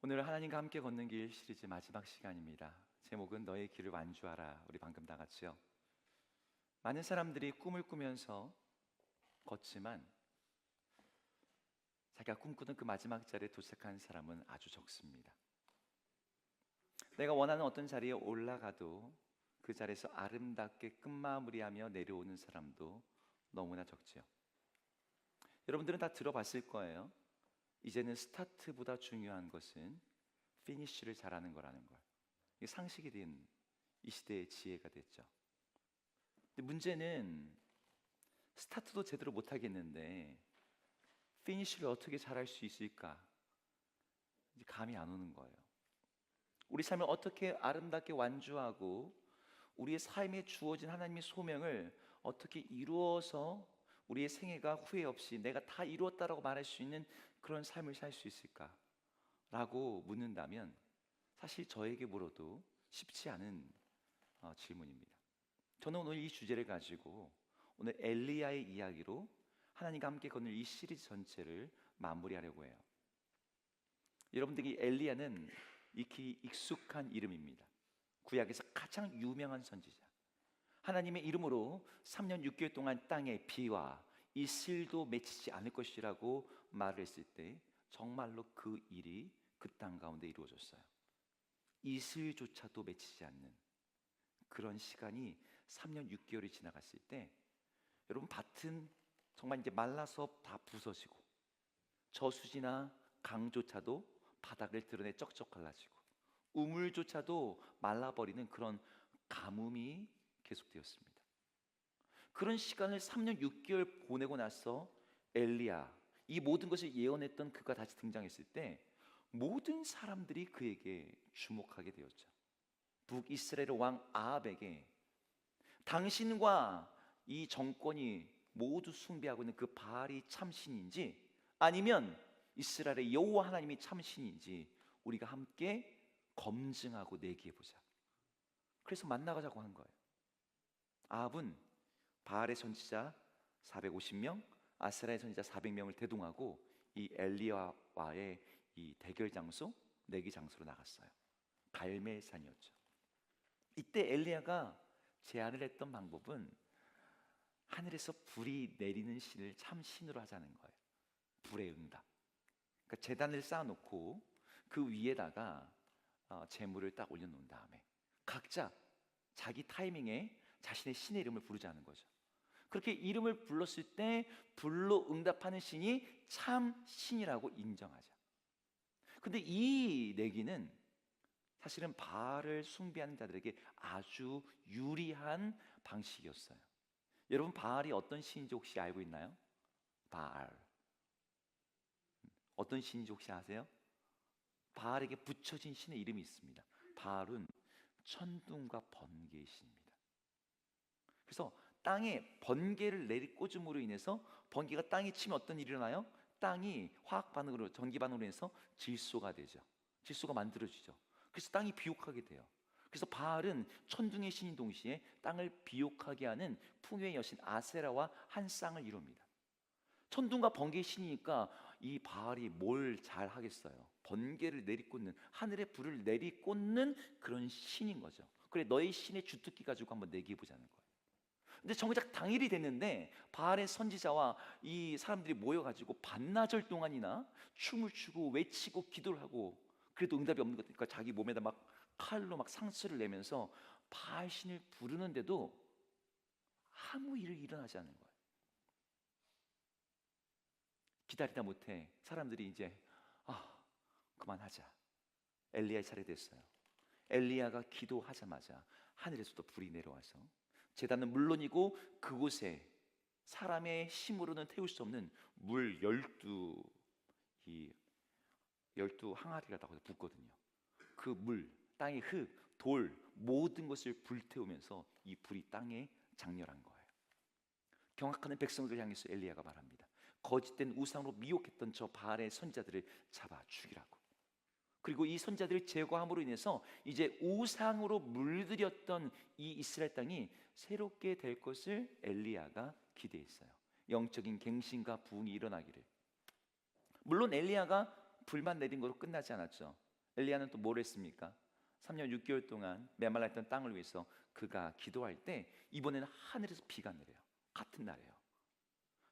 오늘 하나님과 함께 걷는 길 시리즈 마지막 시간입니다. 제목은 너의 길을 완주하라. 우리 방금 다 같이요. 많은 사람들이 꿈을 꾸면서 걷지만 자기가 꿈꾸던 그 마지막 자리에 도착한 사람은 아주 적습니다. 내가 원하는 어떤 자리에 올라가도 그 자리에서 아름답게 끝마무리하며 내려오는 사람도 너무나 적지요. 여러분들은 다 들어봤을 거예요. 이제는 스타트보다 중요한 것은 피니쉬를 잘하는 거라는 걸. 이게 상식이 된 이 시대의 지혜가 됐죠. 근데 문제는 스타트도 제대로 못 하겠는데 피니쉬를 어떻게 잘할 수 있을까? 이제 감이 안 오는 거예요. 우리 삶을 어떻게 아름답게 완주하고 우리의 삶에 주어진 하나님의 소명을 어떻게 이루어서 우리의 생애가 후회 없이 내가 다 이루었다라고 말할 수 있는 그런 삶을 살 수 있을까? 라고 묻는다면 사실 저에게 물어도 쉽지 않은 질문입니다. 저는 오늘 이 주제를 가지고 오늘 엘리야의 이야기로 하나님과 함께 걷는 이 시리즈 전체를 마무리하려고 해요. 여러분들이 엘리야는 익히 익숙한 이름입니다. 구약에서 가장 유명한 선지자. 하나님의 이름으로 3년 6개월 동안 땅에 비와 이슬도 맺히지 않을 것이라고 말을 했을 때 정말로 그 일이 그 땅 가운데 이루어졌어요. 이슬조차도 맺히지 않는 그런 시간이 3년 6개월이 지나갔을 때 여러분 밭은 정말 이제 말라서 다 부서지고 저수지나 강조차도 바닥을 드러내 쩍쩍 갈라지고 우물조차도 말라버리는 그런 가뭄이 계속되었습니다. 그런 시간을 3년 6개월 보내고 나서 엘리야, 이 모든 것을 예언했던 그가 다시 등장했을 때 모든 사람들이 그에게 주목하게 되었죠. 북이스라엘 왕 아합에게 당신과 이 정권이 모두 숭배하고 있는 그 바알이 참신인지 아니면 이스라엘의 여호와 하나님이 참신인지 우리가 함께 검증하고 내기해보자. 그래서 만나가자고 한 거예요. 아합은 바알의 선지자 450명, 아세라의 선지자 400명을 대동하고 이 엘리야와의 이 대결 장소, 내기 장소로 나갔어요. 갈멜산이었죠. 이때 엘리야가 제안을 했던 방법은 하늘에서 불이 내리는 신을 참신으로 하자는 거예요. 불의 응답. 그러니까 제단을 쌓아놓고 그 위에다가 재물을 딱 올려놓은 다음에 각자 자기 타이밍에 자신의 신의 이름을 부르자는 거죠. 그렇게 이름을 불렀을 때 불로 응답하는 신이 참 신이라고 인정하자. 근데 이 내기는 사실은 바알을 숭배하는 자들에게 아주 유리한 방식이었어요. 여러분 바알이 어떤 신인지 혹시 알고 있나요? 바알 어떤 신인지 혹시 아세요? 바알에게 붙여진 신의 이름이 있습니다. 바알은 천둥과 번개의 신입니다. 그래서 땅에 번개를 내리꽂음으로 인해서 번개가 땅에 치면 어떤 일이 일어나요? 땅이 화학 반응으로 전기 반응으로 인해서 질소가 되죠. 질소가 만들어지죠. 그래서 땅이 비옥하게 돼요. 그래서 바알은 천둥의 신인 동시에 땅을 비옥하게 하는 풍요의 여신 아세라와 한 쌍을 이룹니다. 천둥과 번개의 신이니까 이 바알이 뭘 잘 하겠어요? 번개를 내리꽂는, 하늘의 불을 내리꽂는 그런 신인 거죠. 그래, 너의 신의 주특기 가지고 한번 내기해 보자는 거예요. 근데 정작 당일이 됐는데 바알의 선지자와 이 사람들이 모여가지고 반나절 동안이나 춤을 추고 외치고 기도를 하고 그래도 응답이 없는 것 같으니까 자기 몸에다 막 칼로 막 상처를 내면서 바알 신을 부르는데도 아무 일이 일어나지 않는 거예요. 기다리다 못해 사람들이 이제 그만하자. 엘리야의 차례 됐어요. 엘리야가 기도하자마자 하늘에서도 불이 내려와서 제단은 물론이고 그곳에 사람의 힘으로는 태울 수 없는 물 12 항아리가 다 붙거든요. 그 물, 땅의 흙, 돌 모든 것을 불태우면서 이 불이 땅에 장렬한 거예요. 경악하는 백성들을 향해서 엘리야가 말합니다. 거짓된 우상으로 미혹했던 저 바알의 선자들을 잡아 죽이라고. 그리고 이 선자들을 제거함으로 인해서 이제 우상으로 물들였던 이 이스라엘 땅이 새롭게 될 것을 엘리야가 기대했어요. 영적인 갱신과 부흥이 일어나기를. 물론 엘리야가 불만 내린 거로 끝나지 않았죠. 엘리야는 또 뭘 했습니까? 3년 6개월 동안 메말라 있던 땅을 위해서 그가 기도할 때 이번에는 하늘에서 비가 내려요. 같은 날이에요.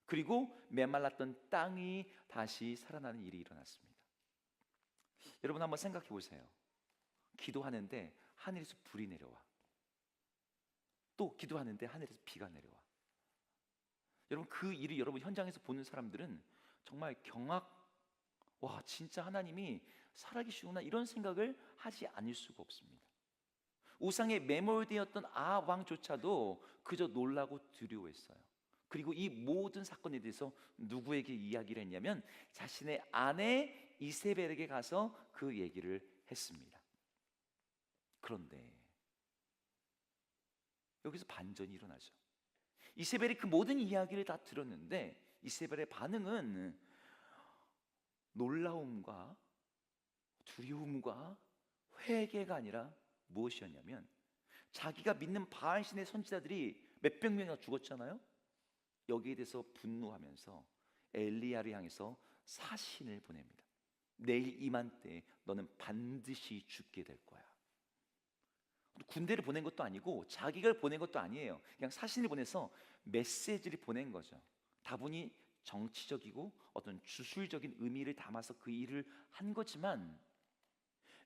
그리고 메말랐던 땅이 다시 살아나는 일이 일어났습니다. 여러분 한번 생각해 보세요. 기도하는데 하늘에서 불이 내려와. 또 기도하는데 하늘에서 비가 내려와. 여러분 그 일을 여러분 현장에서 보는 사람들은 정말 와 진짜 하나님이 살아계시구나 이런 생각을 하지 않을 수가 없습니다. 우상에 매몰되었던 아합 왕조차도 그저 놀라고 두려워했어요. 그리고 이 모든 사건에 대해서 누구에게 이야기를 했냐면 자신의 아내 이세벨에게 가서 그 얘기를 했습니다. 그런데 여기서 반전이 일어나죠. 이세벨이 그 모든 이야기를 다 들었는데 이세벨의 반응은 놀라움과 두려움과 회개가 아니라 무엇이었냐면 자기가 믿는 바알신의 선지자들이 몇백 명이나 죽었잖아요. 여기에 대해서 분노하면서 엘리야를 향해서 사신을 보냅니다. 내일 이맘때 너는 반드시 죽게 될 거야. 군대를 보낸 것도 아니고 자기가 보낸 것도 아니에요. 그냥 사신을 보내서 메시지를 보낸 거죠. 다분히 정치적이고 어떤 주술적인 의미를 담아서 그 일을 한 거지만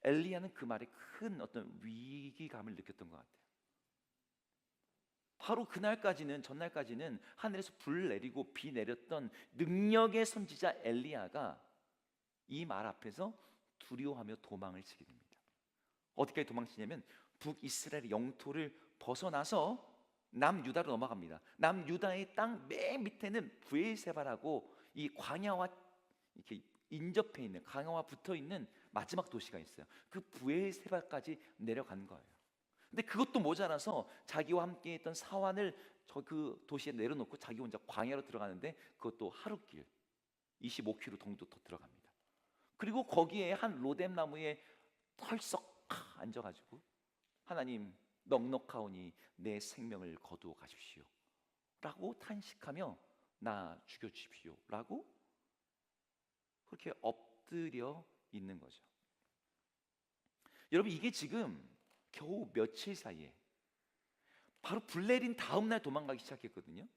엘리야는 그 말에 큰 어떤 위기감을 느꼈던 것 같아요. 바로 그날까지는 전날까지는 하늘에서 불 내리고 비 내렸던 능력의 선지자 엘리야가 이 말 앞에서 두려워하며 도망을 치게 됩니다. 어디까지 도망치냐면 북이스라엘의 영토를 벗어나서 남유다로 넘어갑니다. 남유다의 땅 맨 밑에는 브엘세바라고 이 광야와 이렇게 인접해 있는 광야와 붙어 있는 마지막 도시가 있어요. 그 브엘세바까지 내려간 거예요. 근데 그것도 모자라서 자기와 함께 있던 사환을 저 그 도시에 내려놓고 자기 혼자 광야로 들어가는데 그것도 하루길 25km 정도 더 들어갑니다. 그리고 거기에 한 로뎀 나무에 털썩 앉아가지고 하나님 넉넉하오니 내 생명을 거두어 가십시오 라고 탄식하며 나 죽여주십시오 라고 그렇게 엎드려 있는 거죠. 여러분 이게 지금 겨우 며칠 사이에 바로 불 내린 다음 날 도망가기 시작했거든요.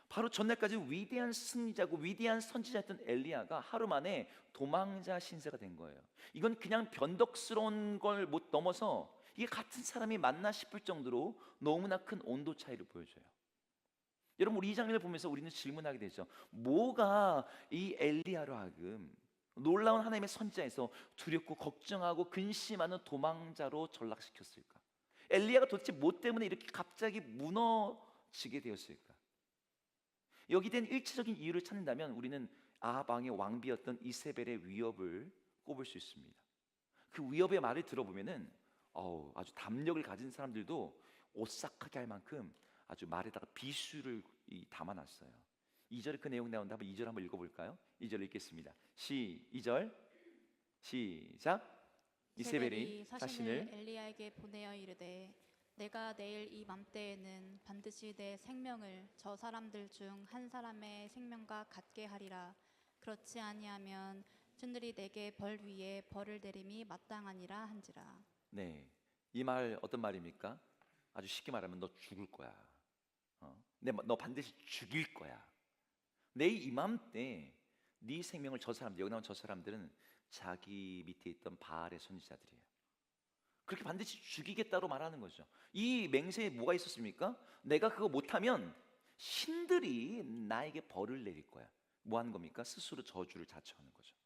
바로 전날까지 위대한 승리자고 위대한 선지자였던 엘리야가 하루 만에 도망자 신세가 된 거예요. 이건 그냥 변덕스러운 걸 못 넘어서 이게 같은 사람이 맞나 싶을 정도로 너무나 큰 온도 차이를 보여줘요. 여러분 우리 이 장면을 보면서 우리는 질문하게 되죠. 뭐가 이 엘리야로 하여금 놀라운 하나님의 선지자에서 두렵고 걱정하고 근심하는 도망자로 전락시켰을까? 엘리야가 도대체 뭐 때문에 이렇게 갑자기 무너지게 되었을까? 여기 된 일차적인 이유를 찾는다면 우리는 아합 왕의 왕비였던 이세벨의 위협을 꼽을 수 있습니다. 그 위협의 말을 들어보면은 아주 담력을 가진 사람들도 오싹하게 할 만큼 아주 말에다가 비수를 담아놨어요. 2절에 그 내용 나온다. 한번 2절 한번 읽어볼까요? 2절 읽겠습니다. 2절 시작. 이세벨이 자신을 엘리야에게 보내어 이르되 내가 내일 이 맘때에는 반드시 내 생명을 저 사람들 중 한 사람의 생명과 같게 하리라. 그렇지 아니하면 주들이 내게 벌 위에 벌을 내림이 마땅하니라 한지라. 네, 이 말 어떤 말입니까? 아주 쉽게 말하면 너 죽을 거야. 너 반드시 죽일 거야. 내일 이맘때 네 생명을 저 사람들, 여기 나온 저 사람들은 자기 밑에 있던 바알의 선지자들이에요. 그렇게 반드시 죽이겠다로 말하는 거죠. 이 맹세에 뭐가 있었습니까? 내가 그거 못하면 신들이 나에게 벌을 내릴 거야. 뭐 하는 겁니까? 스스로 저주를 자처하는 거죠.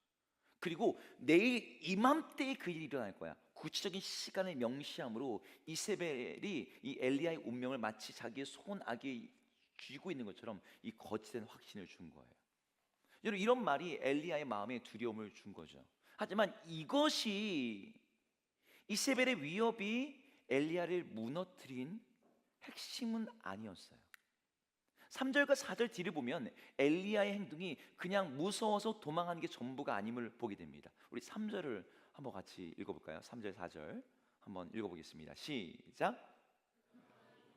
그리고 내일 이맘때에 그 일이 일어날 거야. 구체적인 시간을 명시함으로 이세벨이 이 엘리야의 운명을 마치 자기의 손아귀에 쥐고 있는 것처럼 이 거짓된 확신을 준 거예요. 여러분 이런 말이 엘리야의 마음에 두려움을 준 거죠. 하지만 이것이 이세벨의 위협이 엘리야를 무너뜨린 핵심은 아니었어요. 3절과 4절 뒤를 보면 엘리야의 행동이 그냥 무서워서 도망하는 게 전부가 아님을 보게 됩니다. 우리 3절을 한번 같이 읽어볼까요? 3절 4절 한번 읽어보겠습니다. 시작.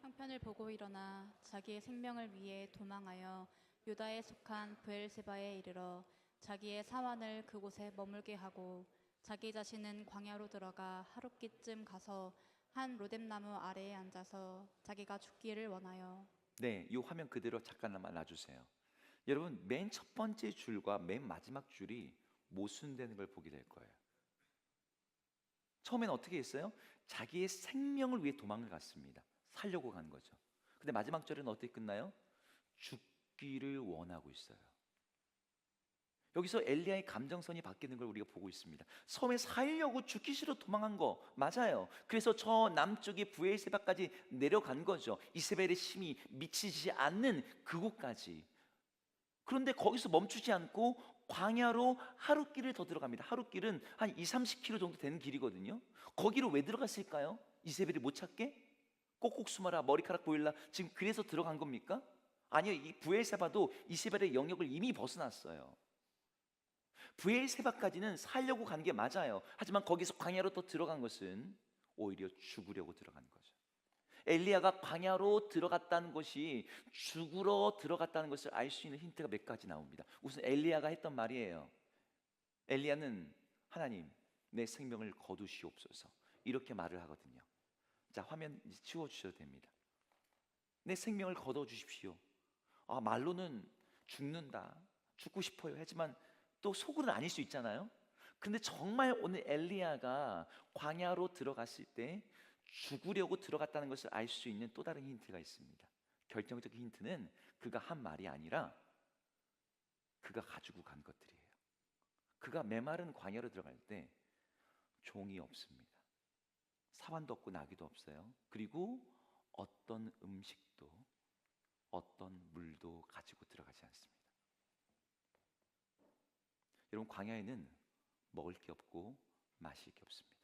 형편을 보고 일어나 자기의 생명을 위해 도망하여 유다에 속한 브엘세바에 이르러 자기의 사환을 그곳에 머물게 하고 자기 자신은 광야로 들어가 하룻기쯤 가서 한 로뎀나무 아래에 앉아서 자기가 죽기를 원하여. 네, 이 화면 그대로 잠깐만 놔주세요. 여러분, 맨 첫 번째 줄과 맨 마지막 줄이 모순되는 걸 보게 될 거예요. 처음에는 어떻게 했어요? 자기의 생명을 위해 도망을 갔습니다. 살려고 간 거죠. 근데 마지막 절은 어떻게 끝나요? 죽기를 원하고 있어요. 여기서 엘리야의 감정선이 바뀌는 걸 우리가 보고 있습니다. 처음에 살려고 죽기 싫어 도망한 거 맞아요. 그래서 저 남쪽의 브엘세바까지 내려간 거죠. 이세벨의 힘이 미치지 않는 그곳까지. 그런데 거기서 멈추지 않고 광야로 하룻길을 더 들어갑니다. 하룻길은 한 20-30km 정도 되는 길이거든요. 거기로 왜 들어갔을까요? 이세벨이 못 찾게? 꼭꼭 숨어라, 머리카락 보일라. 지금 그래서 들어간 겁니까? 아니요, 이 브엘세바도 이세벨의 영역을 이미 벗어났어요. 브엘세바까지는 살려고 간 게 맞아요. 하지만 거기서 광야로 또 들어간 것은 오히려 죽으려고 들어간 거죠. 엘리야가 광야로 들어갔다는 것이 죽으러 들어갔다는 것을 알 수 있는 힌트가 몇 가지 나옵니다. 우선 엘리야가 했던 말이에요. 엘리야는 하나님, 내 생명을 거두시옵소서, 이렇게 말을 하거든요. 자, 화면 치워주셔도 됩니다. 내 생명을 거둬주십시오. 말로는 죽는다, 죽고 싶어요 하지만 또 속으로는 아닐 수 있잖아요. 근데 정말 오늘 엘리야가 광야로 들어갔을 때 죽으려고 들어갔다는 것을 알 수 있는 또 다른 힌트가 있습니다. 결정적인 힌트는 그가 한 말이 아니라 그가 가지고 간 것들이에요. 그가 메마른 광야로 들어갈 때 종이 없습니다. 사환도 없고 나귀도 없어요. 그리고 어떤 음식도 어떤 물도 가지고 들어가지 않습니다. 여러분, 광야에는 먹을 게 없고 마실 게 없습니다.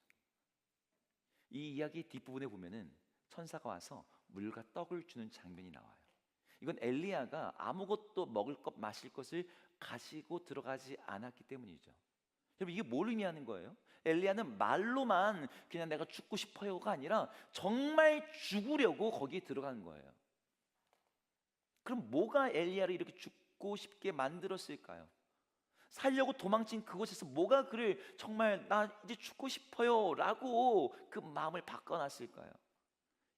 이 이야기 뒷부분에 보면은 천사가 와서 물과 떡을 주는 장면이 나와요. 이건 엘리야가 아무것도 먹을 것 마실 것을 가지고 들어가지 않았기 때문이죠. 여러분, 이게 뭘 의미하는 거예요? 엘리야는 말로만 그냥 내가 죽고 싶어요가 아니라 정말 죽으려고 거기에 들어간 거예요. 그럼 뭐가 엘리야를 이렇게 죽고 싶게 만들었을까요? 살려고 도망친 그곳에서 뭐가 그를 정말 나 이제 죽고 싶어요 라고 그 마음을 바꿔놨을까요?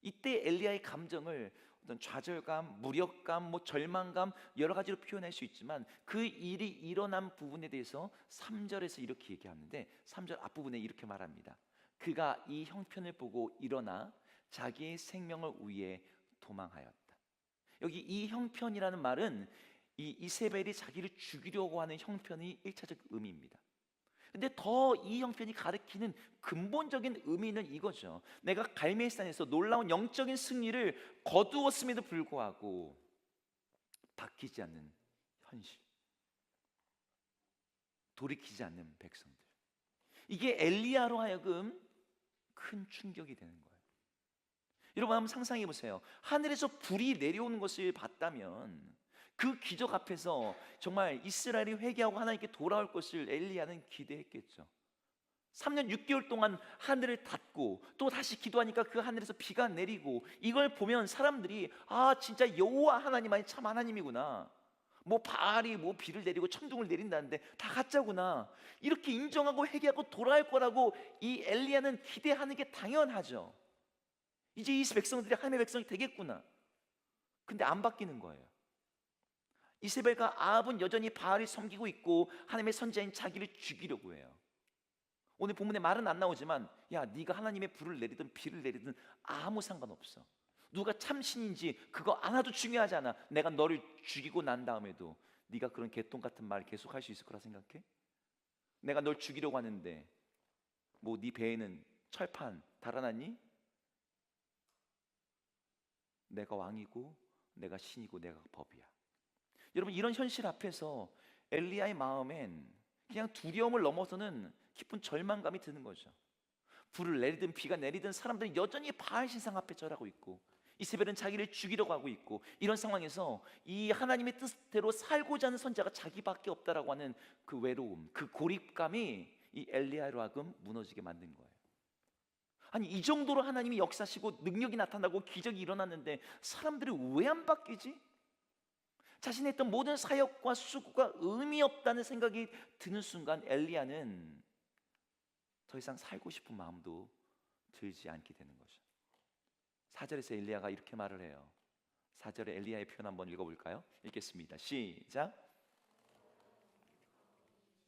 이때 엘리야의 감정을 어떤 좌절감, 무력감, 절망감 여러 가지로 표현할 수 있지만 그 일이 일어난 부분에 대해서 3절에서 이렇게 얘기하는데 3절 앞부분에 이렇게 말합니다. 그가 이 형편을 보고 일어나 자기의 생명을 위해 도망하였다. 여기 이 형편이라는 말은 이 이세벨이 자기를 죽이려고 하는 형편이 1차적 의미입니다. 근데 더 이 형편이 가리키는 근본적인 의미는 이거죠. 내가 갈멜산에서 놀라운 영적인 승리를 거두었음에도 불구하고 바뀌지 않는 현실, 돌이키지 않는 백성들, 이게 엘리야로 하여금 큰 충격이 되는 거예요. 여러분, 한번 상상해 보세요. 하늘에서 불이 내려오는 것을 봤다면 그 기적 앞에서 정말 이스라엘이 회개하고 하나님께 돌아올 것을 엘리야는 기대했겠죠. 3년 6개월 동안 하늘을 닫고 또 다시 기도하니까 그 하늘에서 비가 내리고, 이걸 보면 사람들이 진짜 여호와 하나님만이 참 하나님이구나, 바알이 비를 내리고 천둥을 내린다는데 다 가짜구나, 이렇게 인정하고 회개하고 돌아올 거라고 이 엘리야는 기대하는 게 당연하죠. 이제 이 백성들이 하나님의 백성이 되겠구나. 근데 안 바뀌는 거예요. 이세벨과 아합은 여전히 바알을 섬기고 있고 하나님의 선지자인 자기를 죽이려고 해요. 오늘 본문에 말은 안 나오지만 야, 네가 하나님의 불을 내리든 비를 내리든 아무 상관없어. 누가 참신인지 그거 하나도 중요하지 않아. 내가 너를 죽이고 난 다음에도 네가 그런 개똥 같은 말 계속 할 수 있을 거라 생각해? 내가 널 죽이려고 하는데 네 배에는 철판 달아났니? 내가 왕이고 내가 신이고 내가 법이야. 여러분, 이런 현실 앞에서 엘리야의 마음엔 그냥 두려움을 넘어서는 깊은 절망감이 드는 거죠. 불을 내리든 비가 내리든 사람들은 여전히 바알 신상 앞에 절하고 있고 이세벨은 자기를 죽이려고 하고 있고, 이런 상황에서 이 하나님의 뜻대로 살고자 하는 선자가 자기밖에 없다라고 하는 그 외로움, 그 고립감이 이 엘리야로 하여금 무너지게 만든 거예요. 아니, 이 정도로 하나님이 역사하시고 능력이 나타나고 기적이 일어났는데 사람들이 왜 안 바뀌지? 자신이 했던 모든 사역과 수고가 의미 없다는 생각이 드는 순간 엘리야는 더 이상 살고 싶은 마음도 들지 않게 되는 거죠. 4절에서 엘리야가 이렇게 말을 해요. 4절에 엘리야의 표현 한번 읽어볼까요? 읽겠습니다. 시작.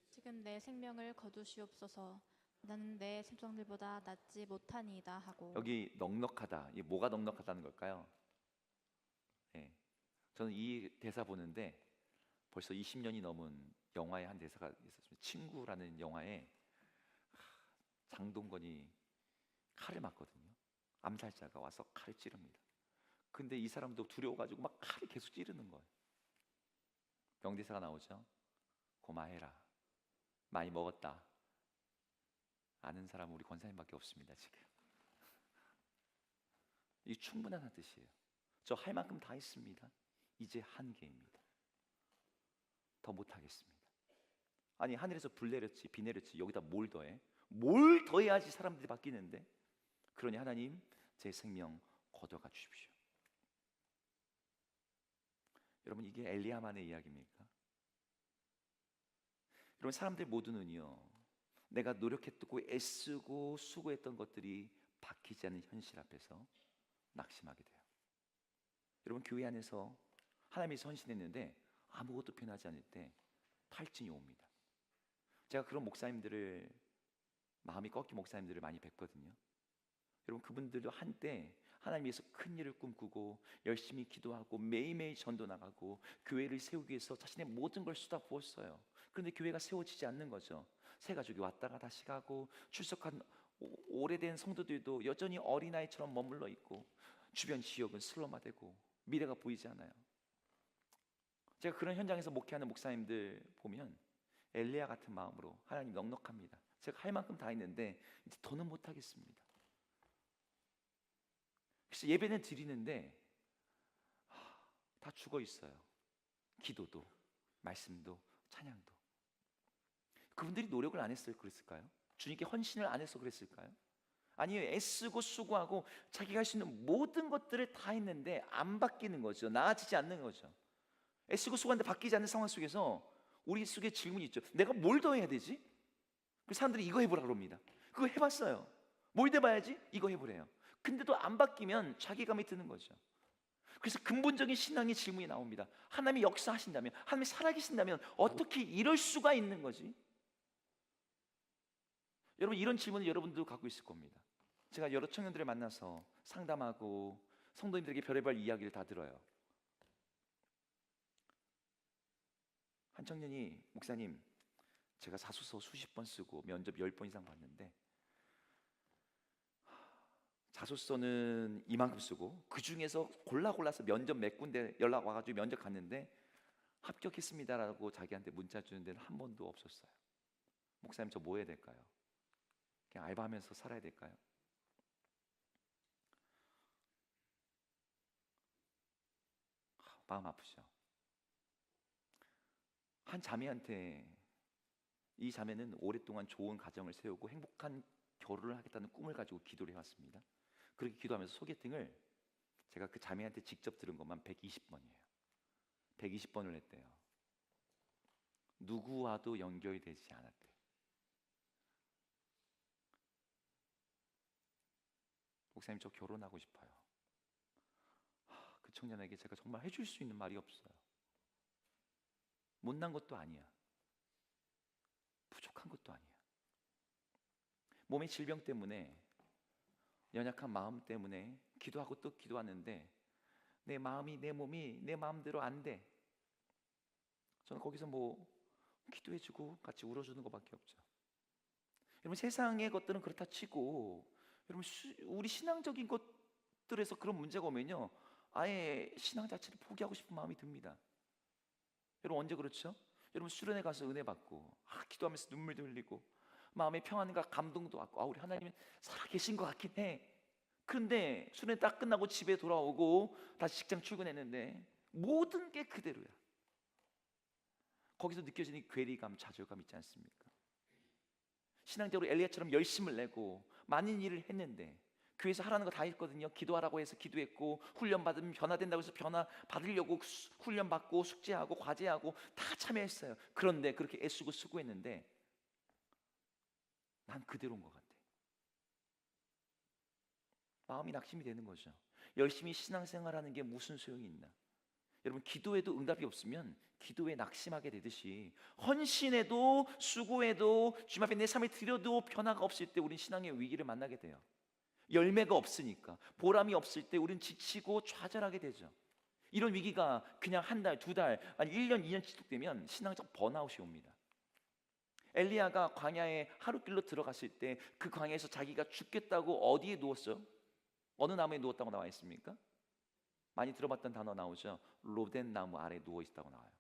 지금 내 생명을 거두시옵소서. 나는 내 생명들보다 낫지 못하니이다 하고. 여기 넉넉하다. 이 뭐가 넉넉하다는 걸까요? 네. 저는 이 대사 보는데 벌써 20년이 넘은 영화의 한 대사가 있었습니다. 친구라는 영화에 장동건이 칼을 맞거든요. 암살자가 와서 칼을 찌릅니다. 근데 이 사람도 두려워가지고 막 칼을 계속 찌르는 거예요. 명대사가 나오죠. 고마해라. 많이 먹었다. 아는 사람은 우리 권사님밖에 없습니다 지금. 이 충분한 뜻이에요. 저 할 만큼 다 했습니다. 이제 한계입니다. 더 못하겠습니다. 아니 하늘에서 불 내렸지 비 내렸지 여기다 뭘 더해? 뭘 더해야지 사람들이 바뀌는데? 그러니 하나님 제 생명 거둬가 주십시오. 여러분 이게 엘리야만의 이야기입니까? 여러분 사람들 모두는요 내가 노력했고 애쓰고 수고했던 것들이 바뀌지 않는 현실 앞에서 낙심하게 돼요. 여러분 교회 안에서 하나님이 헌신했는데 아무것도 변하지 않을 때 탈진이 옵니다. 제가 그런 목사님들을 마음이 꺾인 목사님들을 많이 뵀거든요. 여러분 그분들도 한때 하나님 위해서 큰 일을 꿈꾸고 열심히 기도하고 매일매일 전도 나가고 교회를 세우기 위해서 자신의 모든 걸 쏟아부었어요. 그런데 교회가 세워지지 않는 거죠. 새 가족이 왔다가 다시 가고 출석한 오래된 성도들도 여전히 어린아이처럼 머물러 있고 주변 지역은 슬럼화되고 미래가 보이지 않아요. 제가 그런 현장에서 목회하는 목사님들 보면 엘리야 같은 마음으로 하나님 넉넉합니다. 제가 할 만큼 다 했는데 이제 더는 못하겠습니다. 그래서 예배는 드리는데 다 죽어 있어요. 기도도 말씀도 찬양도. 그분들이 노력을 안 했어요 그랬을까요? 주님께 헌신을 안 해서 그랬을까요? 아니요 애쓰고 수고하고 자기가 할 수 있는 모든 것들을 다 했는데 안 바뀌는 거죠. 나아지지 않는 거죠. 애쓰고 수고하는데 바뀌지 않는 상황 속에서 우리 속에 질문이 있죠. 내가 뭘 더 해야 되지? 그 사람들이 이거 해보라 그럽니다. 그거 해봤어요. 뭘 해봐야지? 이거 해보래요. 근데도 안 바뀌면 자괴감이 드는 거죠. 그래서 근본적인 신앙의 질문이 나옵니다. 하나님이 역사하신다면, 하나님이 살아계신다면 어떻게 이럴 수가 있는 거지? 여러분 이런 질문을 여러분들도 갖고 있을 겁니다. 제가 여러 청년들을 만나서 상담하고 성도님들에게 별의별 이야기를 다 들어요. 한 청년이 목사님 제가 자소서 수십 번 쓰고 면접 10번 이상 봤는데 자소서는 이만큼 쓰고 그 중에서 골라서 면접 몇 군데 연락 와가지고 면접 갔는데 합격했습니다라고 자기한테 문자 주는 데는 한 번도 없었어요. 목사님 저 뭐 해야 될까요? 그냥 알바하면서 살아야 될까요? 마음 아프죠. 한 자매한테 이 자매는 오랫동안 좋은 가정을 세우고 행복한 결혼을 하겠다는 꿈을 가지고 기도를 해왔습니다. 그렇게 기도하면서 소개팅을 제가 그 자매한테 직접 들은 것만 120번이에요. 120번을 했대요. 누구와도 연결이 되지 않았대요. 목사님 저 결혼하고 싶어요. 그 청년에게 제가 정말 해줄 수 있는 말이 없어요. 못난 것도 아니야. 부족한 것도 아니야. 몸의 질병 때문에 연약한 마음 때문에 기도하고 또 기도하는데 내 마음이 내 몸이 내 마음대로 안 돼. 저는 거기서 뭐 기도해주고 같이 울어주는 것밖에 없죠. 여러분 세상의 것들은 그렇다 치고 여러분 우리 신앙적인 것들에서 그런 문제가 오면요 아예 신앙 자체를 포기하고 싶은 마음이 듭니다. 여러분 언제 그렇죠? 여러분 수련회 가서 은혜 받고 기도하면서 눈물도 흘리고 마음의 평안과 감동도 받고 우리 하나님은 살아계신 것 같긴 해. 그런데 수련회 딱 끝나고 집에 돌아오고 다시 직장 출근했는데 모든 게 그대로야. 거기서 느껴지는 괴리감, 좌절감 있지 않습니까? 신앙적으로 엘리야처럼 열심을 내고 많은 일을 했는데 교회에서 하라는 거 다 했거든요. 기도하라고 해서 기도했고 훈련 받으면 변화된다고 해서 변화 받으려고 훈련 받고 숙제하고 과제하고 다 참여했어요. 그런데 그렇게 애쓰고 수고했는데 난 그대로인 것 같아. 마음이 낙심이 되는 거죠. 열심히 신앙생활하는 게 무슨 소용이 있나? 여러분, 기도해도 응답이 없으면 기도에 낙심하게 되듯이 헌신해도 수고해도 주님 앞에 내 삶을 드려도 변화가 없을 때 우린 신앙의 위기를 만나게 돼요. 열매가 없으니까, 보람이 없을 때 우린 지치고 좌절하게 되죠. 이런 위기가 그냥 한 달, 두 달, 아니 1년, 2년 지속되면 신앙적 번아웃이 옵니다. 엘리야가 광야에 하루길로 들어갔을 때 그 광야에서 자기가 죽겠다고 어디에 누웠어요? 어느 나무에 누웠다고 나와 있습니까? 많이 들어봤던 단어 나오죠. 로덴 나무 아래에 누워 있다고 나와요.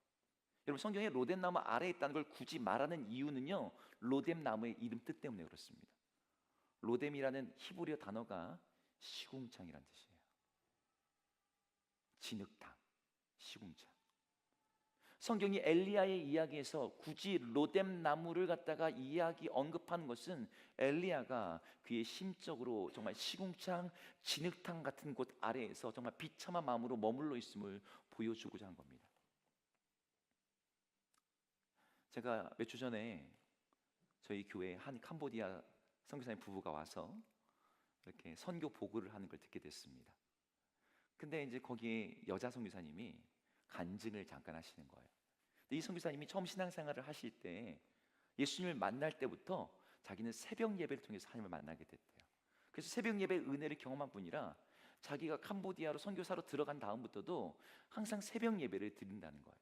여러분, 성경에 로덴 나무 아래에 있다는 걸 굳이 말하는 이유는요, 로뎀 나무의 이름 뜻 때문에 그렇습니다. 로뎀이라는 히브리어 단어가 시궁창이라는 뜻이에요. 진흙탕, 시궁창. 성경이 엘리야의 이야기에서 굳이 로뎀 나무를 갖다가 이야기 언급하는 것은 엘리야가 그의 심적으로 정말 시궁창, 진흙탕 같은 곳 아래에서 정말 비참한 마음으로 머물러 있음을 보여주고자 한 겁니다. 제가 몇 주 전에 저희 교회에 한 캄보디아 선교사님 부부가 와서 이렇게 선교 보고를 하는 걸 듣게 됐습니다. 근데 이제 거기에 여자 선교사님이 간증을 잠깐 하시는 거예요. 근데 이 선교사님이 처음 신앙생활을 하실 때 예수님을 만날 때부터 자기는 새벽 예배를 통해서 하나님을 만나게 됐대요. 그래서 새벽 예배의 은혜를 경험한 분이라 자기가 캄보디아로 선교사로 들어간 다음부터도 항상 새벽 예배를 드린다는 거예요.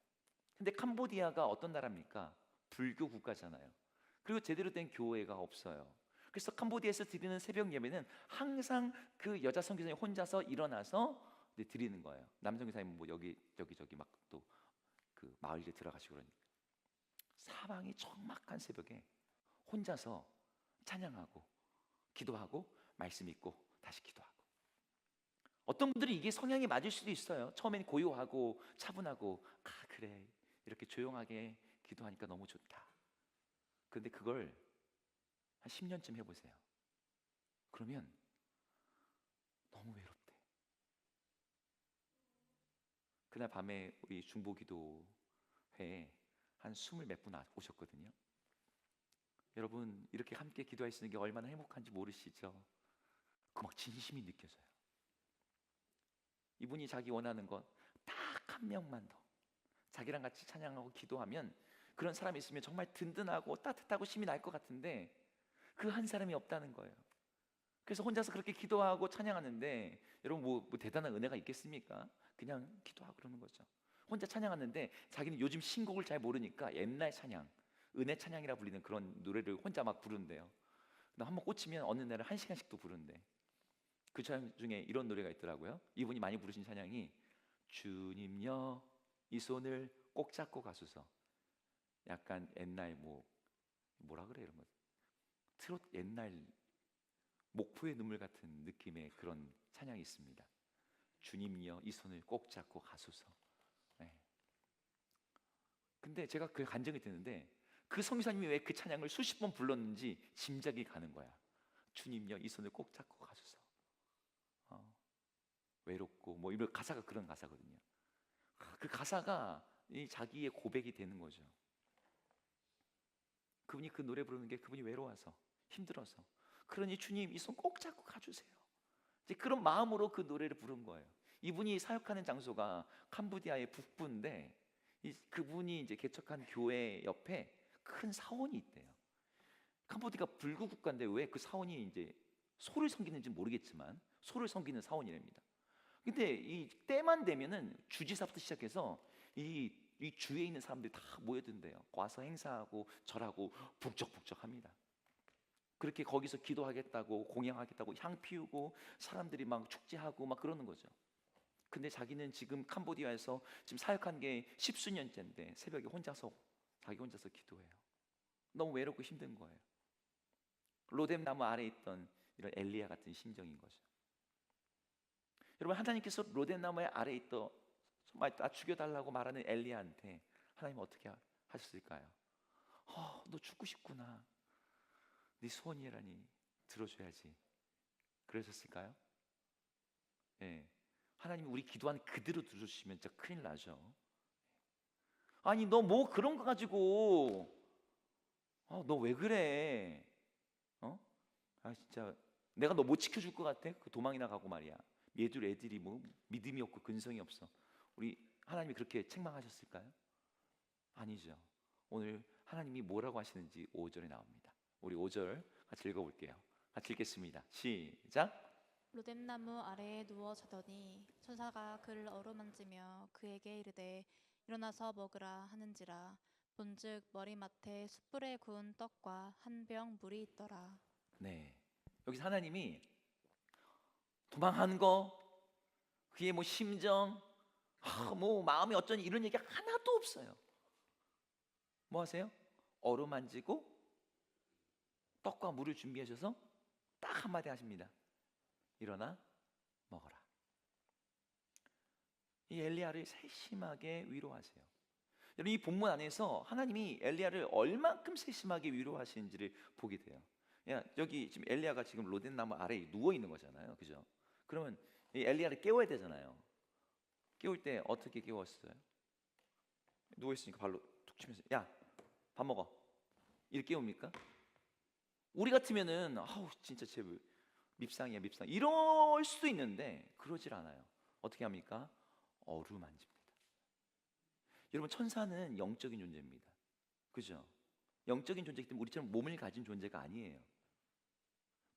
근데 캄보디아가 어떤 나라입니까? 불교 국가잖아요. 그리고 제대로 된 교회가 없어요. 그래서 캄보디아에서 드리는 새벽 예배는 항상 그 여자 선교사님이 혼자서 일어나서 드리는 거예요. 남 선교사님은 뭐 여기 막 또 그 마을에 들어가시고 그러니까 사방이 적막한 새벽에 혼자서 찬양하고 기도하고 말씀 읽고 다시 기도하고. 어떤 분들이 이게 성향이 맞을 수도 있어요. 처음엔 고요하고 차분하고 그래 이렇게 조용하게 기도하니까 너무 좋다. 그런데 그걸 한 10년쯤 해보세요. 그러면 너무 외롭대. 그날 밤에 우리 중보기도회에 한 20 몇 분 오셨거든요. 여러분, 이렇게 함께 기도할 수 있는 게 얼마나 행복한지 모르시죠? 그 막 진심이 느껴져요. 이분이 자기 원하는 것 딱 한 명만 더 자기랑 같이 찬양하고 기도하면 그런 사람이 있으면 정말 든든하고 따뜻하고 힘이 날 것 같은데 그 한 사람이 없다는 거예요. 그래서 혼자서 그렇게 기도하고 찬양하는데 여러분 뭐 대단한 은혜가 있겠습니까? 그냥 기도하고 그러는 거죠. 혼자 찬양하는데 자기는 요즘 신곡을 잘 모르니까 옛날 찬양, 은혜 찬양이라 불리는 그런 노래를 혼자 막 부른대요. 한번 꽂히면 어느 날은 1시간씩도 부른대. 그 찬양 중에 이런 노래가 있더라고요. 이분이 많이 부르신 찬양이 주님여 이 손을 꼭 잡고 가소서. 약간 옛날 뭐라 그래 이런 거 트롯 옛날 목포의 눈물 같은 느낌의 그런 찬양이 있습니다. 주님이여 이 손을 꼭 잡고 가소서. 네. 근데 제가 그 간증이 되는데 그 성교사님이 왜 그 찬양을 수십 번 불렀는지 짐작이 가는 거야. 주님이여 이 손을 꼭 잡고 가소서. 외롭고 뭐 이런 가사가 그런 가사거든요. 그 가사가 이 자기의 고백이 되는 거죠. 그분이 그 노래 부르는 게 그분이 외로워서 힘들어서 그러니 주님 이 손 꼭 잡고 가주세요. 이제 그런 마음으로 그 노래를 부른 거예요. 이분이 사역하는 장소가 캄보디아의 북부인데 그분이 이제 개척한 교회 옆에 큰 사원이 있대요. 캄보디아가 불교 국가인데 왜 그 사원이 이제 소를 섬기는지 모르겠지만 소를 섬기는 사원이랍니다. 근데 이 때만 되면은 주지사부터 시작해서 이 주위에 있는 사람들이 다 모여든대요. 와서 행사하고 절하고 북적북적합니다. 그렇게 거기서 기도하겠다고 공양하겠다고 향 피우고 사람들이 막 축제하고 막 그러는 거죠. 근데 자기는 지금 캄보디아에서 지금 사역한 게 10수년째인데 새벽에 자기 혼자서 기도해요. 너무 외롭고 힘든 거예요. 로뎀 나무 아래에 있던 이런 엘리야 같은 심정인 거죠. 여러분, 하나님께서 로뎀 나무 아래에 있던 정말 나 죽여달라고 말하는 엘리야한테 하나님 어떻게 하셨을까요? 너 죽고 싶구나. 네 소원이라니 들어줘야지. 그러셨을까요? 예. 하나님이 우리 기도한 그대로 들어주시면 진짜 큰일 나죠. 아니 너 뭐 그런 거 가지고 너 왜 그래? 아 진짜 내가 너 못 지켜줄 것 같아? 그 도망이나 가고 말이야. 얘들 애들이 뭐 믿음이 없고 근성이 없어. 우리 하나님이 그렇게 책망하셨을까요? 아니죠. 오늘 하나님이 뭐라고 하시는지 5절에 나옵니다. 우리 5절 같이 읽어볼게요. 같이 읽겠습니다. 시작. 로뎀나무 아래에 누워 자더니 천사가 그를 어루만지며 그에게 이르되 일어나서 먹으라 하는지라. 본즉 머리맡에 숯불에 구운 떡과 한 병 물이 있더라. 네. 여기서 하나님이 도망하는 거, 그의 뭐 심정, 뭐 마음이 어쩌니 이런 얘기 하나도 없어요. 뭐 하세요? 어루만지고 떡과 물을 준비하셔서 딱 한마디 하십니다. 일어나 먹어라. 이 엘리야를 세심하게 위로하세요. 여러분 이 본문 안에서 하나님이 엘리야를 얼만큼 세심하게 위로하시는지를 보게 돼요. 여기 지금 엘리야가 지금 로뎀나무 아래에 누워 있는 거잖아요, 그죠? 그러면 이 엘리야를 깨워야 되잖아요. 깨울 때 어떻게 깨웠어요? 누워 있으니까 발로 툭 치면서 야, 밥 먹어. 이렇게 깨웁니까? 우리 같으면은 아우 진짜 쟤 밉상이야 밉상 이럴 수도 있는데 그러질 않아요. 어떻게 합니까? 어루만집니다. 여러분 천사는 영적인 존재입니다. 그죠? 영적인 존재이기 때문에 우리처럼 몸을 가진 존재가 아니에요.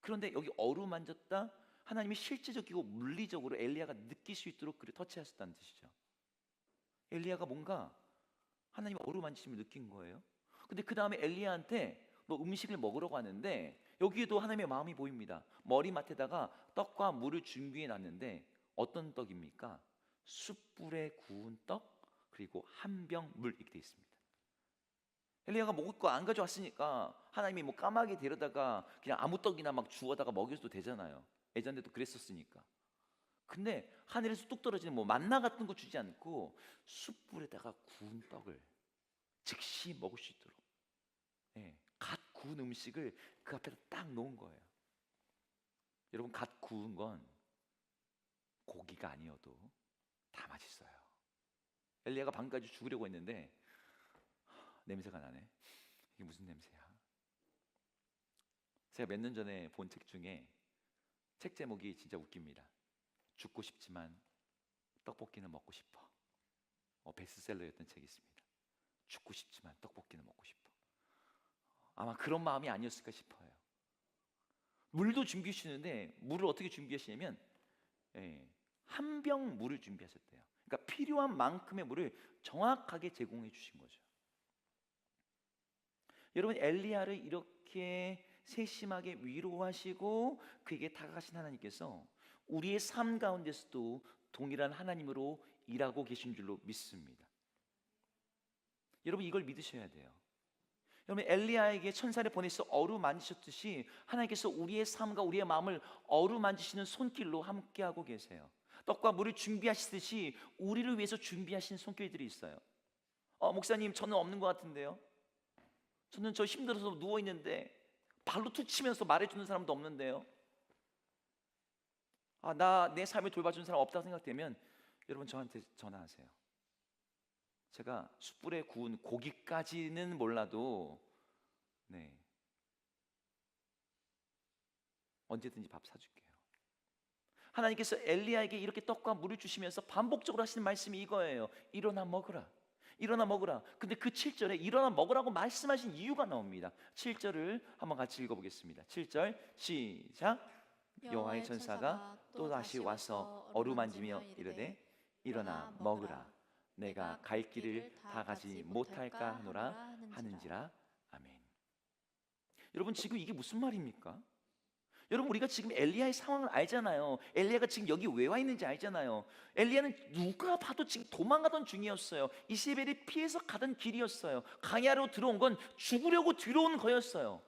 그런데 여기 어루만졌다 하나님이 실제적이고 물리적으로 엘리야가 느낄 수 있도록 그를 터치하셨다는 뜻이죠. 엘리야가 뭔가 하나님이 어루만지심을 느낀 거예요. 근데 그 다음에 엘리야한테 너 음식을 먹으러 가는데 여기에도 하나님의 마음이 보입니다. 머리맡에다가 떡과 물을 준비해 놨는데 어떤 떡입니까? 숯불에 구운 떡 그리고 한 병 물 이렇게 돼 있습니다. 엘리야가 먹을 거 안 가져왔으니까 하나님이 뭐 까마귀 데려다가 그냥 아무 떡이나 막 주워다가 먹여도 되잖아요. 예전에도 그랬었으니까. 근데 하늘에서 뚝 떨어지는 뭐 만나 같은 거 주지 않고 숯불에다가 구운 떡을 즉시 먹을 수 있도록 갓 구운 음식을 그 앞에다 딱 놓은 거예요. 여러분 갓 구운 건 고기가 아니어도 다 맛있어요. 엘리야가 방금까지 죽으려고 했는데 냄새가 나네. 이게 무슨 냄새야? 제가 몇 년 전에 본 책 중에 책 제목이 진짜 웃깁니다. 죽고 싶지만 떡볶이는 먹고 싶어. 베스트셀러였던 책이 있습니다. 죽고 싶지만 떡볶이는 먹고 싶어. 아마 그런 마음이 아니었을까 싶어요. 물도 준비해 주시는데 물을 어떻게 준비하시냐면 한 병 물을 준비하셨대요. 그러니까 필요한 만큼의 물을 정확하게 제공해 주신 거죠. 여러분 엘리야를 이렇게 세심하게 위로하시고 그에게 다가가신 하나님께서 우리의 삶 가운데서도 동일한 하나님으로 일하고 계신 줄로 믿습니다. 여러분 이걸 믿으셔야 돼요. 여러분 엘리야에게 천사를 보내서 어루만지셨듯이 하나님께서 우리의 삶과 우리의 마음을 어루만지시는 손길로 함께하고 계세요. 떡과 물을 준비하시듯이 우리를 위해서 준비하신 손길들이 있어요. 목사님 저는 없는 것 같은데요. 저는 저 힘들어서 누워있는데 발로 툭 치면서 말해주는 사람도 없는데요. 나 내 삶을 돌봐주는 사람 없다고 생각되면 여러분 저한테 전화하세요. 제가 숯불에 구운 고기까지는 몰라도 언제든지 밥 사줄게요. 하나님께서 엘리야에게 이렇게 떡과 물을 주시면서 반복적으로 하시는 말씀이 이거예요. 일어나 먹으라. 일어나 먹으라. 근데 그 7절에 일어나 먹으라고 말씀하신 이유가 나옵니다. 7절을 한번 같이 읽어보겠습니다. 7절 시작. 여호와의 천사가 또 다시 와서 어루만지며 이르되 일어나 먹으라. 내가 갈 길을 다 가지 못할까 하노라 하는지라. 아멘. 여러분 지금 이게 무슨 말입니까? 여러분 우리가 지금 엘리야의 상황을 알잖아요. 엘리야가 지금 여기 왜 와 있는지 알잖아요. 엘리야는 누가 봐도 지금 도망가던 중이었어요. 이세벨이 피해서 가던 길이었어요. 광야로 들어온 건 죽으려고 들어온 거였어요.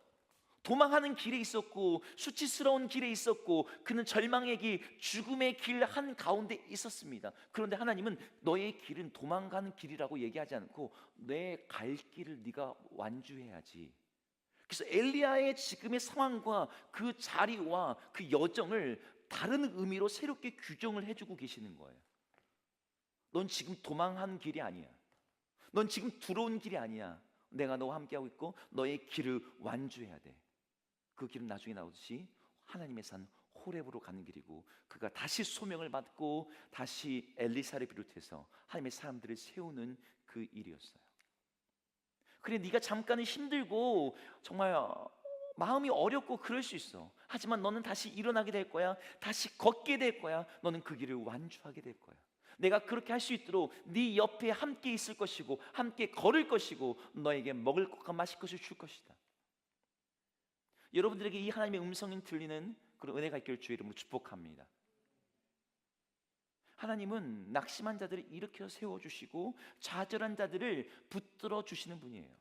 도망하는 길에 있었고 수치스러운 길에 있었고 그는 절망의 길, 죽음의 길 한가운데 있었습니다. 그런데 하나님은 너의 길은 도망가는 길이라고 얘기하지 않고 내 갈 길을 네가 완주해야지. 그래서 엘리야의 지금의 상황과 그 자리와 그 여정을 다른 의미로 새롭게 규정을 해주고 계시는 거예요. 넌 지금 도망하는 길이 아니야. 넌 지금 들어온 길이 아니야. 내가 너와 함께하고 있고 너의 길을 완주해야 돼. 그 길은 나중에 나오듯이 하나님의 산 호렙으로 가는 길이고, 그가 다시 소명을 받고 다시 엘리사를 비롯해서 하나님의 사람들을 세우는 그 일이었어요. 그래, 네가 잠깐은 힘들고 정말 마음이 어렵고 그럴 수 있어. 하지만 너는 다시 일어나게 될 거야. 다시 걷게 될 거야. 너는 그 길을 완주하게 될 거야. 내가 그렇게 할 수 있도록 네 옆에 함께 있을 것이고 함께 걸을 것이고 너에게 먹을 것과 마실 것을 줄 것이다. 여러분들에게 이 하나님의 음성이 들리는 그런 은혜가 있기를 주의 이름으로 축복합니다. 하나님은 낙심한 자들을 일으켜 세워주시고 좌절한 자들을 붙들어 주시는 분이에요.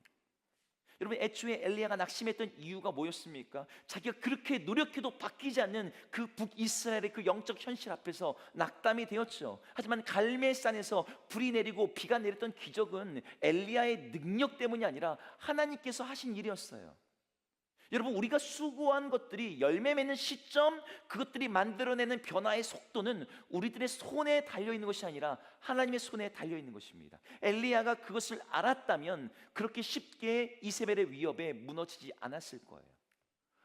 여러분, 애초에 엘리야가 낙심했던 이유가 뭐였습니까? 자기가 그렇게 노력해도 바뀌지 않는 그 북이스라엘의 그 영적 현실 앞에서 낙담이 되었죠. 하지만 갈멜산에서 불이 내리고 비가 내렸던 기적은 엘리야의 능력 때문이 아니라 하나님께서 하신 일이었어요. 여러분, 우리가 수고한 것들이 열매 맺는 시점, 그것들이 만들어내는 변화의 속도는 우리들의 손에 달려있는 것이 아니라 하나님의 손에 달려있는 것입니다. 엘리야가 그것을 알았다면 그렇게 쉽게 이세벨의 위협에 무너지지 않았을 거예요.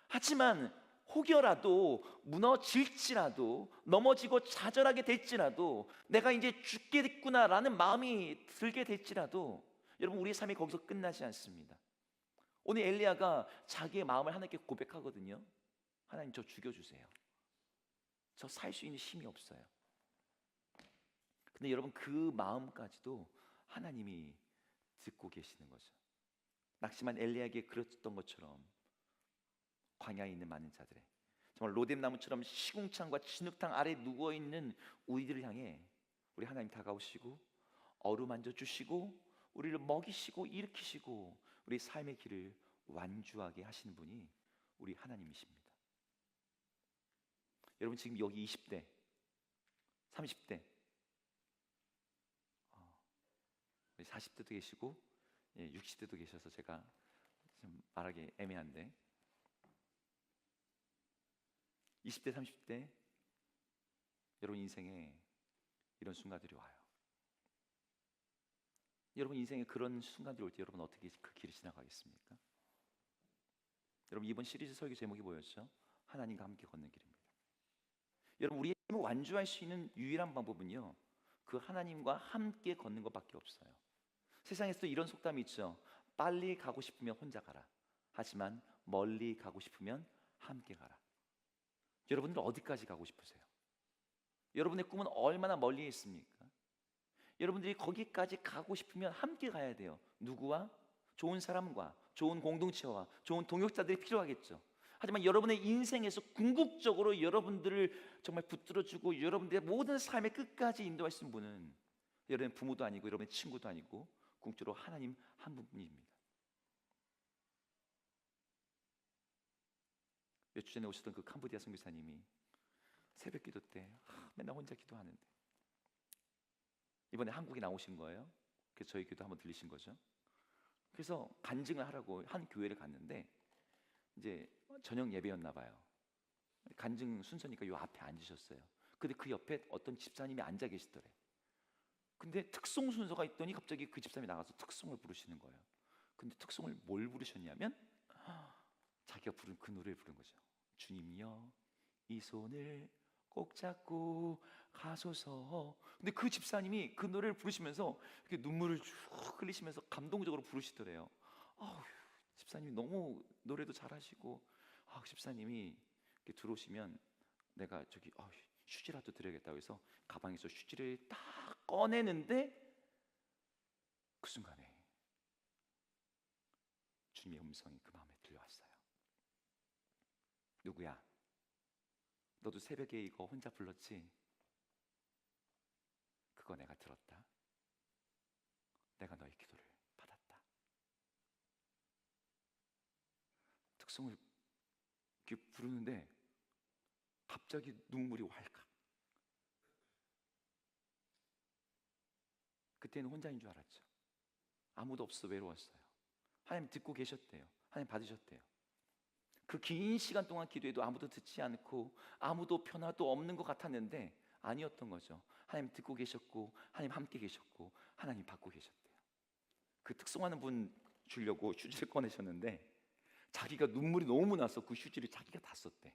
하지만 혹여라도 무너질지라도, 넘어지고 좌절하게 될지라도, 내가 이제 죽겠구나라는 마음이 들게 될지라도, 여러분, 우리의 삶이 거기서 끝나지 않습니다. 오늘 엘리야가 자기의 마음을 하나님께 고백하거든요. 하나님, 저 죽여주세요. 저 살 수 있는 힘이 없어요. 근데 여러분, 그 마음까지도 하나님이 듣고 계시는 거죠. 낙심한 엘리야에게 그랬던 것처럼 광야에 있는 많은 자들의, 정말 로뎀나무처럼 시궁창과 진흙탕 아래 누워있는 우리들을 향해 우리 하나님 다가오시고 어루만져 주시고 우리를 먹이시고 일으키시고 우리 삶의 길을 완주하게 하시는 분이 우리 하나님이십니다. 여러분, 지금 여기 20대, 30대, 40대도 계시고 60대도 계셔서 제가 좀 말하기 애매한데, 20대, 30대 여러분 인생에 이런 순간들이 와요. 여러분 인생에 그런 순간들이 올 때 여러분 어떻게 그 길을 지나가겠습니까? 여러분, 이번 시리즈 설교 제목이 뭐였죠? 하나님과 함께 걷는 길입니다. 여러분, 우리의 삶을 완주할 수 있는 유일한 방법은요, 그 하나님과 함께 걷는 것밖에 없어요. 세상에서도 이런 속담이 있죠. 빨리 가고 싶으면 혼자 가라. 하지만 멀리 가고 싶으면 함께 가라. 여러분들 어디까지 가고 싶으세요? 여러분의 꿈은 얼마나 멀리 있습니까? 여러분들이 거기까지 가고 싶으면 함께 가야 돼요. 누구와? 좋은 사람과, 좋은 공동체와, 좋은 동역자들이 필요하겠죠. 하지만 여러분의 인생에서 궁극적으로 여러분들을 정말 붙들어주고 여러분들의 모든 삶의 끝까지 인도하시는 분은 여러분의 부모도 아니고 여러분의 친구도 아니고 궁극적으로 하나님 한 분입니다. 몇 주 전에 오셨던 그 캄보디아 선교사님이 새벽 기도 때 맨날 혼자 기도하는데 이번에 한국에 나오신 거예요. 그래서 저희 기도 한번 들리신 거죠. 그래서 간증을 하라고 한 교회를 갔는데 이제 저녁 예배였나 봐요. 간증 순서니까 요 앞에 앉으셨어요. 근데 그 옆에 어떤 집사님이 앉아 계시더래. 근데 특송 순서가 있더니 갑자기 그 집사님이 나가서 특송을 부르시는 거예요. 근데 특송을 뭘 부르셨냐면 자기가 부른 그 노래를 부른 거죠. 주님여, 이 손을 꼭 잡고 가소서. 근데 그 집사님이 그 노래를 부르시면서 이렇게 눈물을 쭉 흘리시면서 감동적으로 부르시더래요. 집사님이 너무 노래도 잘하시고, 집사님이 이렇게 들어오시면 내가 저기 휴지라도 드려야겠다고 해서 가방에서 휴지를 딱 꺼내는데 그 순간에 주님의 음성이 그 마음에 들려왔어요. 누구야? 너도 새벽에 이거 혼자 불렀지? 그거 내가 들었다. 내가 너의 기도를 받았다. 특성을 이렇게 부르는데 갑자기 눈물이 왈칵. 그때는 혼자인 줄 알았죠. 아무도 없어 외로웠어요. 하나님 듣고 계셨대요. 하나님 받으셨대요. 그 긴 시간 동안 기도해도 아무도 듣지 않고 아무도 변화도 없는 것 같았는데 아니었던 거죠. 하나님 듣고 계셨고 하나님 함께 계셨고 하나님 받고 계셨대요. 그 특송하는 분 주려고 휴지를 꺼내셨는데 자기가 눈물이 너무 나서 그 휴지를 자기가 다 썼대.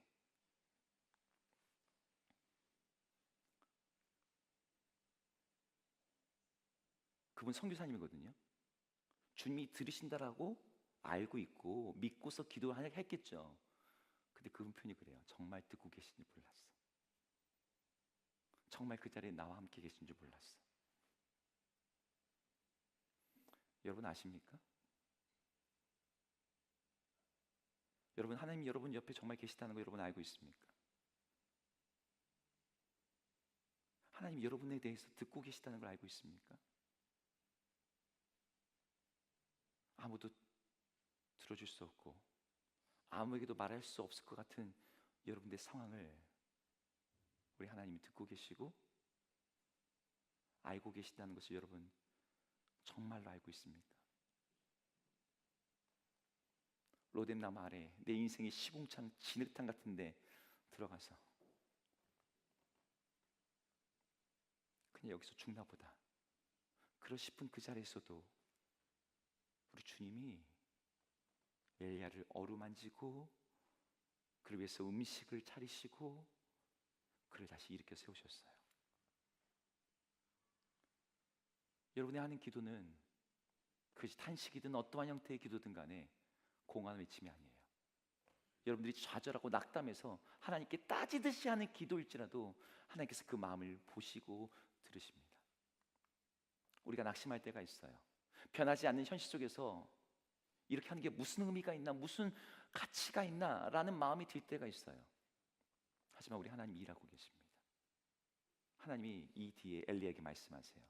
그분 선교사님이거든요. 주님이 들으신다라고 알고 있고 믿고서 기도했겠죠. 근데 그분 표현이 그래요. 정말 듣고 계신지 몰랐어. 정말 그 자리에 나와 함께 계신지 몰랐어. 여러분 아십니까? 여러분, 하나님이 여러분 옆에 정말 계시다는 거 여러분 알고 있습니까? 하나님이 여러분에 대해서 듣고 계시다는 걸 알고 있습니까? 아무도 들어줄 수 없고 아무에게도 말할 수 없을 것 같은 여러분의 상황을 우리 하나님이 듣고 계시고 알고 계시다는 것을 여러분 정말로 알고 있습니까? 로뎀나무 아래 내 인생의 시궁창 진흙탕 같은데 들어가서 그냥 여기서 죽나 보다 그러 싶은 그 자리에서도 우리 주님이 엘리야를 어루만지고 그를 위해서 음식을 차리시고 그를 다시 일으켜 세우셨어요. 여러분이 하는 기도는 그것이 탄식이든 어떠한 형태의 기도든 간에 공허한 외침이 아니에요. 여러분들이 좌절하고 낙담해서 하나님께 따지듯이 하는 기도일지라도 하나님께서 그 마음을 보시고 들으십니다. 우리가 낙심할 때가 있어요. 변하지 않는 현실 속에서 이렇게 하는 게 무슨 의미가 있나, 무슨 가치가 있나 라는 마음이 들 때가 있어요. 하지만 우리 하나님 일하고 계십니다. 하나님이 이 뒤에 엘리야에게 말씀하세요.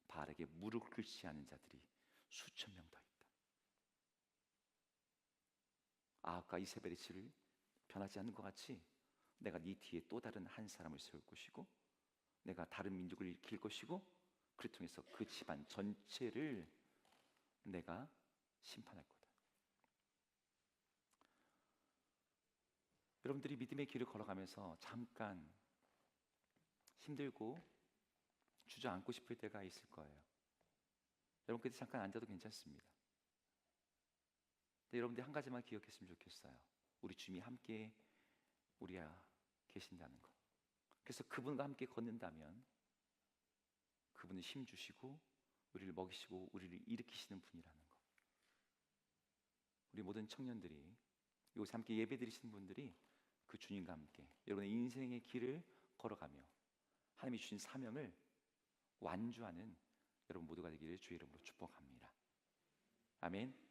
바알에게 무릎 꿇지 않은 자들이 수천 명 더 있다. 아합과 이세벨의 씨를 변하지 않는 것 같이 내가 네 뒤에 또 다른 한 사람을 세울 것이고 내가 다른 민족을 일으킬 것이고 그를 통해서 그 집안 전체를 내가 심판할 거다. 여러분들이 믿음의 길을 걸어가면서 잠깐 힘들고 주저앉고 싶을 때가 있을 거예요. 여러분 그때 잠깐 앉아도 괜찮습니다. 근데 여러분들이 한 가지만 기억했으면 좋겠어요. 우리 주님이 함께 우리와 계신다는 것. 그래서 그분과 함께 걷는다면 그분은 힘 주시고 우리를 먹이시고 우리를 일으키시는 분이라는 것. 우리 모든 청년들이 이곳에 함께 예배드리시는 분들이 그 주님과 함께 여러분의 인생의 길을 걸어가며 하나님이 주신 사명을 완주하는 여러분 모두가 되기를 주의 이름으로 축복합니다. 아멘.